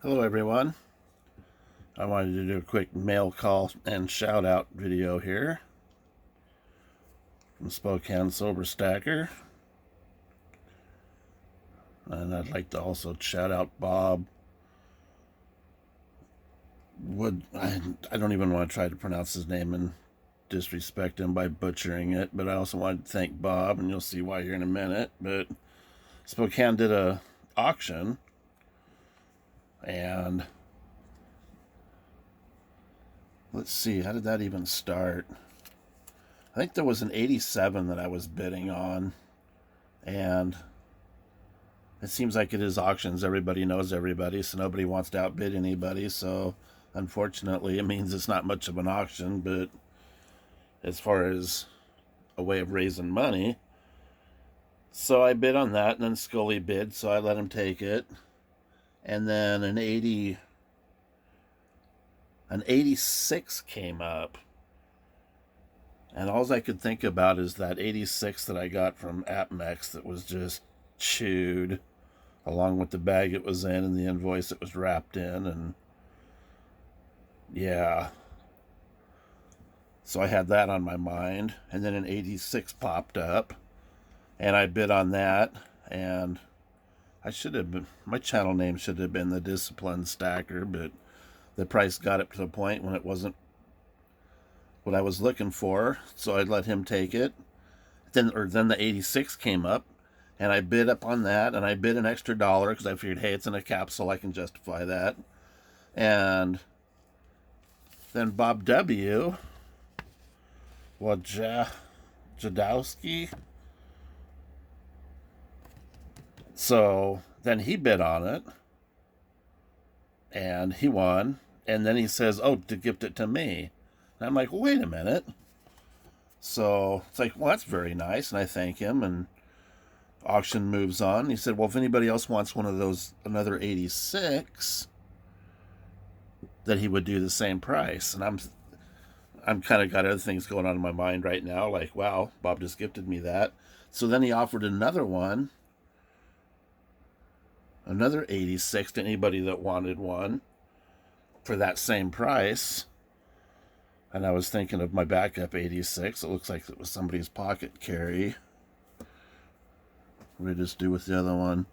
Hello everyone. I wanted to do a quick mail call and shout out video here from Spokane Sober Stacker. And I'd like to also shout out Bob Wood. I don't even want to try to pronounce his name and disrespect him by butchering it, but I also wanted to thank Bob, and you'll see why here in a minute. But Spokane did a auction, and let's see, how did that even start? I think there was an 87 that I was bidding on, and it seems like it is auctions. Everybody knows everybody, so nobody wants to outbid anybody. So, unfortunately, it means it's not much of an auction, but as far as a way of raising money, so I bid on that, and then Scully bid, so I let him take it. And then an 86 came up. And all I could think about is that 86 that I got from AppMex that was just chewed, along with the bag it was in and the invoice it was wrapped in. And yeah, so I had that on my mind. And then an 86 popped up, and I bid on that. And I should have been, my channel name should have been the Disciplined Stacker, but the price got up to the point when it wasn't what I was looking for, so I let him take it. Then the 86 came up, and I bid up on that, and I bid an extra dollar because I figured, hey, it's in a capsule, I can justify that. And then Bob W. Jadowski. So then he bid on it, and he won. And then he says, "Oh, to gift it to me." And I'm like, well, "Wait a minute." So it's like, "Well, that's very nice," and I thank him. And auction moves on. He said, "Well, if anybody else wants one of those, another 86, that he would do the same price." And I'm kind of got other things going on in my mind right now, like, wow, Bob just gifted me that. So then he offered another one, another 86 to anybody that wanted one for that same price. And I was thinking of my backup 86. It looks like it was somebody's pocket carry. What did I just do with the other one?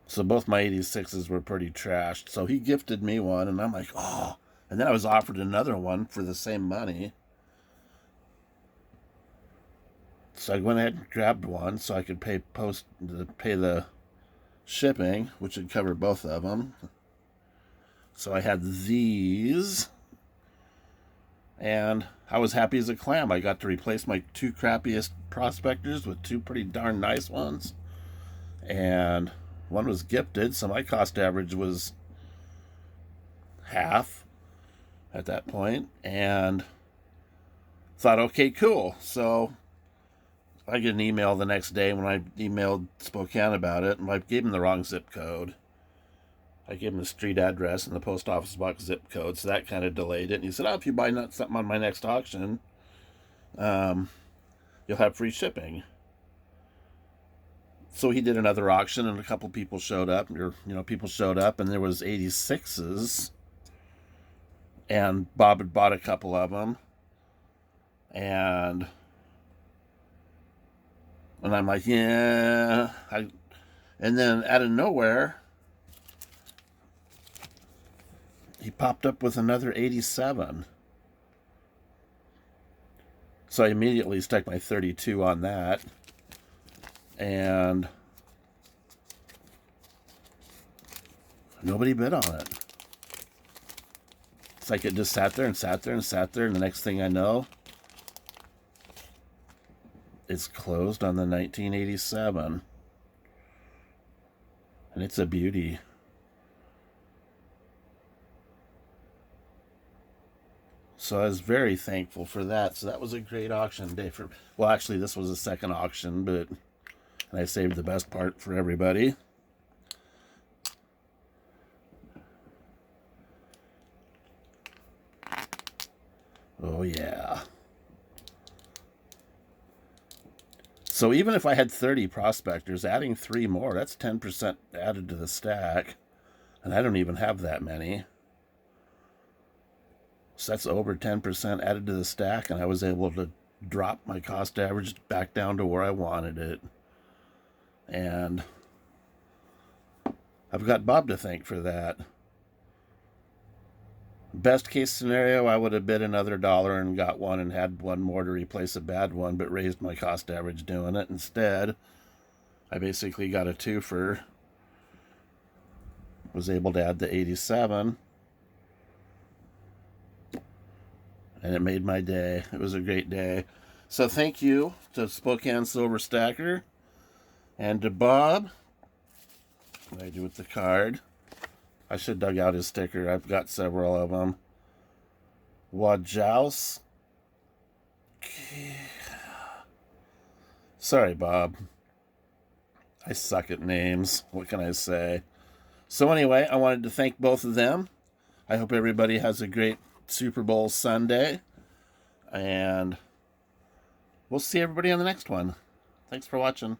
So both my 86s were pretty trashed. So he gifted me one, and I'm like, oh. And then I was offered another one for the same money. So I went ahead and grabbed one so I could pay the shipping, which would cover both of them. So I had these, and I was happy as a clam. I got to replace my two crappiest prospectors with two pretty darn nice ones, and one was gifted, so my cost average was half at that point, and thought, okay, cool. So I get an email the next day when I emailed Spokane about it, and I gave him the wrong zip code. I gave him the street address and the post office box zip code, so that kind of delayed it. And he said, "Oh, if you buy something on my next auction, um, you'll have free shipping." So he did another auction, and a couple people showed up. People showed up, and there was 86s, and Bob had bought a couple of them, and I'm like, yeah. And then out of nowhere, he popped up with another 87. So I immediately stuck my 32 on that. And nobody bid on it. It's like it just sat there and sat there and sat there. And the next thing I know, it's closed on the 1987. And it's a beauty. So I was very thankful for that. So that was a great auction day for. Well, actually, this was a second auction, but I saved the best part for everybody. Oh yeah. So even if I had 30 prospectors, adding 3 more, that's 10% added to the stack. And I don't even have that many. So that's over 10% added to the stack, and I was able to drop my cost average back down to where I wanted it. And I've got Bob to thank for that. Best case scenario, I would have bid another $1 and got one and had one more to replace a bad one, but raised my cost average doing it. Instead, I basically got a twofer. Was able to add the 87. And it made my day. It was a great day. So thank you to Spokane Silver Stacker and to Bob. What did I do with the card? I should dug out his sticker. I've got several of them. Wajaus. Sorry, Bob. I suck at names. What can I say? So anyway, I wanted to thank both of them. I hope everybody has a great Super Bowl Sunday. And we'll see everybody on the next one. Thanks for watching.